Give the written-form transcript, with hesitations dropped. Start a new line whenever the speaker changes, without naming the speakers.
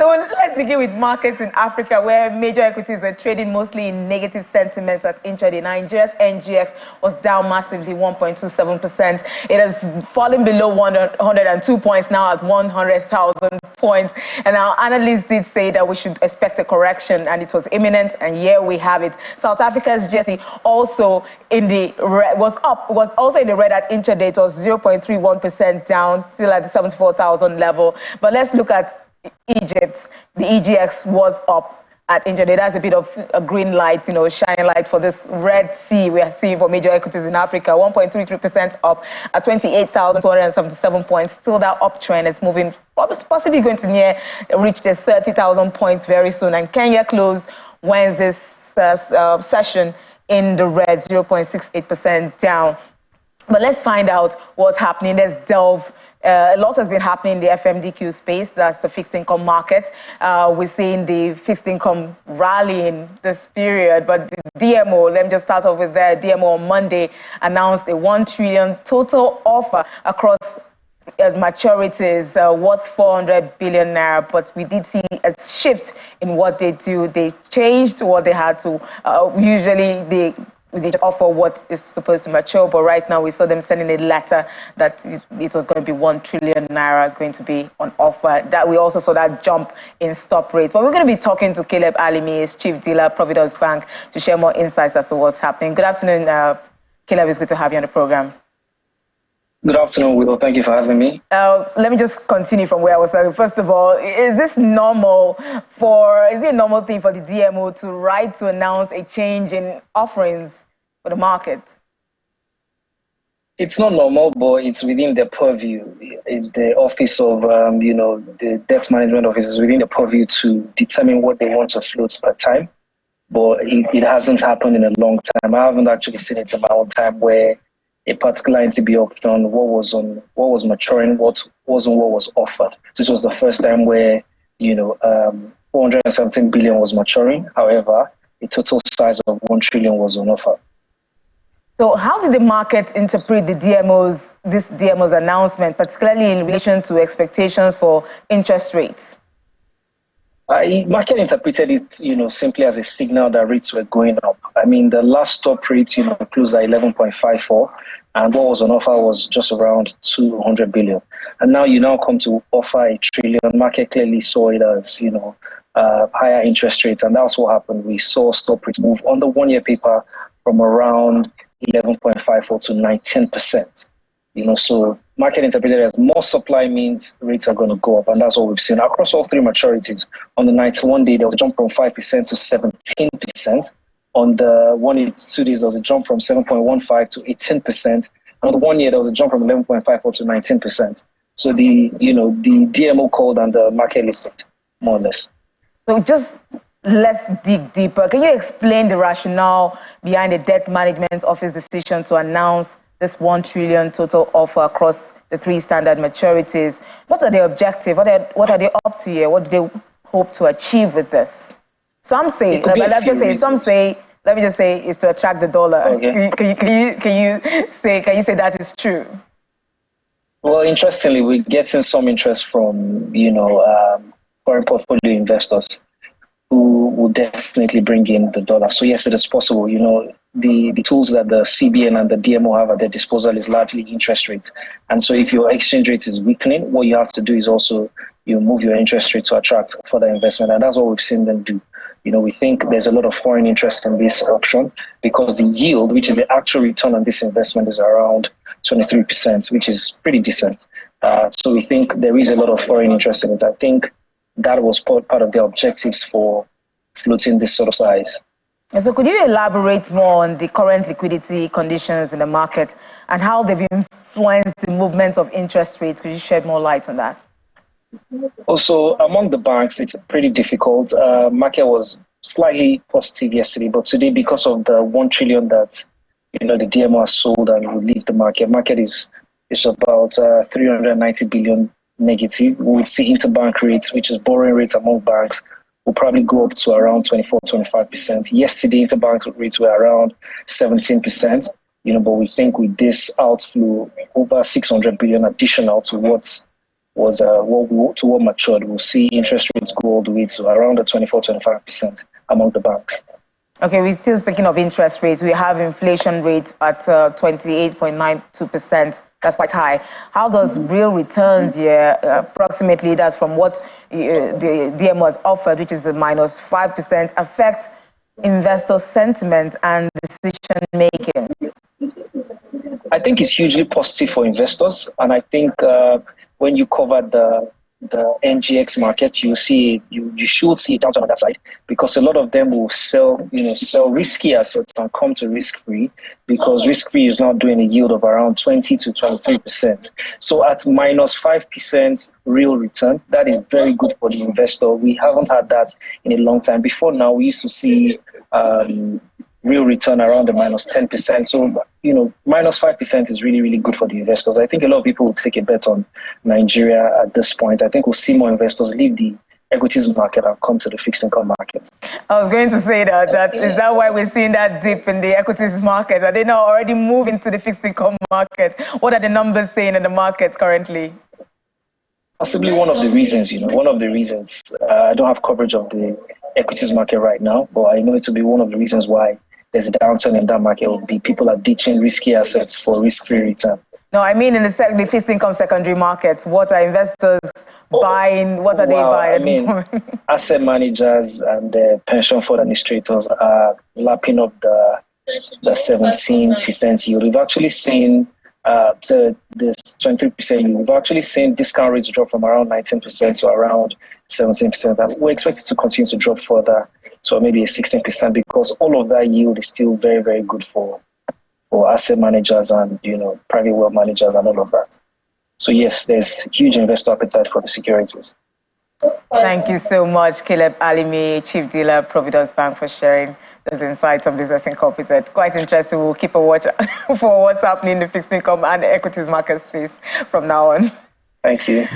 So let's begin with markets in Africa, where major equities were trading mostly in negative sentiments at intraday. Nigeria's NGX was down massively, 1.27%. It has fallen below 102 points, now at 100,000 points. And our analysts did say that we should expect a correction, and it was imminent, and here we have it. South Africa's GSE also in the red, was also in the red at intraday. It was 0.31% down, still at the 74,000 level. But let's look at Egypt. The EGX was up at intraday. That's a bit of a green light, shining light for this Red Sea we are seeing for major equities in Africa. 1.33% up at 28,277 points. Still that uptrend. It's moving, possibly going to reach the 30,000 points very soon. And Kenya closed Wednesday's session in the red, 0.68% down. But let's find out what's happening. Let's delve. A lot has been happening in the FMDQ space. That's the fixed income market. We're seeing the fixed income rally in this period. But the DMO, let me just start off with that. DMO on Monday announced a 1 trillion total offer across maturities worth 400 billion naira. But we did see a shift in what they do. They changed what they had to. Usually they just offer what is supposed to mature, but right now we saw them sending a letter that it was going to be 1 trillion naira going to be on offer. That we also saw that jump in stop rates. But we're going to be talking to Caleb Alimi, his chief dealer, Providence Bank, to share more insights as to what's happening. Good afternoon, Caleb. It's good to have you on the program.
Good afternoon, Willow. Thank you for having me.
Let me just continue from where I was starting. First of all, is it a normal thing for the DMO to write to announce a change in offerings for the market?
It's not normal, but it's within their purview. The office of, the debt management office is within the purview to determine what they want to float per time. But it hasn't happened in a long time. I haven't actually seen it in my own time where a particular NTB option, what was maturing, what was offered. This was the first time where 417 billion was maturing. However, a total size of 1 trillion was on offer.
So how did the market interpret this DMO's announcement, particularly in relation to expectations for interest rates?
Market interpreted it, simply as a signal that rates were going up. I mean, the last stop rate, closed at 11.54, and what was on offer was just around 200 billion. And now you come to offer 1 trillion. Market clearly saw it as, higher interest rates, and that's what happened. We saw stop rates move on the 1-year paper from around 11.54 to 19%. So market interpreted as more supply means rates are going to go up, and that's what we've seen across all three maturities. On the 91 day, there was a jump from 5% to 17%. On the 182 days, there was a jump from 7.15 to 18%. And on the 1 year, there was a jump from 11.54 to 19%. So the DMO called and the market listed, more or less.
So just let's dig deeper. Can you explain the rationale behind the debt management office decision to announce this 1 trillion total offer across the three standard maturities? What are their objectives? What are they up to here? What do they hope to achieve with this? Some say, let me just say, is to attract the dollar. Okay. Can you say that is true?
Well, interestingly, we're getting some interest from foreign portfolio investors who will definitely bring in the dollar. So yes, it is possible. The tools that the CBN and the DMO have at their disposal is largely interest rates. And so if your exchange rate is weakening, what you have to do is also move your interest rate to attract further investment. And that's what we've seen them do. We think there's a lot of foreign interest in this auction because the yield, which is the actual return on this investment, is around 23%, which is pretty decent. So we think there is a lot of foreign interest in it. I think that was part of their objectives for floating this sort of size.
And so could you elaborate more on the current liquidity conditions in the market and how they've influenced the movement of interest rates? Could you shed more light on that?
Also, among the banks, it's pretty difficult. Market was slightly positive yesterday, but today, because of the 1 trillion that the DMO has sold and will leave the market is about 390 billion negative. We would see interbank rates, which is borrowing rates among banks, will probably go up to around 24-25%. Yesterday, interbank rates were around 17%. But we think with this outflow, over 600 billion additional to what was what matured, we'll see interest rates go all the way to around the 24-25% among the banks.
Okay, we're still speaking of interest rates. We have inflation rates at 28.92%. That's quite high. How does real returns here, approximately that's from what the DM was offered, which is a -5%, affect investor sentiment and decision making?
I think it's hugely positive for investors, and I think when you cover the NGX market, you should see a downturn on that side, because a lot of them will sell risky assets and come to risk-free, because risk-free is now doing a yield of around 20 to 23%. So at -5% real return, that is very good for the investor. We haven't had that in a long time. Before now, we used to see real return around the -10%. So, -5% is really, really good for the investors. I think a lot of people will take a bet on Nigeria at this point. I think we'll see more investors leave the equities market and come to the fixed income market.
I was going to say that is that why we're seeing that dip in the equities market? Are they now already moving to the fixed income market? What are the numbers saying in the market currently?
Possibly one of the reasons, I don't have coverage of the equities market right now, but I know it will be one of the reasons why there's a downturn in that market. Will be people are ditching risky assets for risk-free return.
No, I mean in the fixed income secondary markets. What are investors buying? What are they buying?
Asset managers and pension fund administrators are lapping up the 17% yield. We've actually seen this 23% yield. We've actually seen discount rates drop from around 19% to around 17%. And we expect it to continue to drop further, so maybe a 16%, because all of that yield is still very, very good for asset managers and private wealth managers and all of that. So yes, there's huge investor appetite for the securities.
Thank you so much, Caleb Alimi, Chief Dealer, Providence Bank, for sharing those insights on Business Incorporated. Quite interesting. We'll keep a watch for what's happening in the fixed income and equities market space from now on.
Thank you.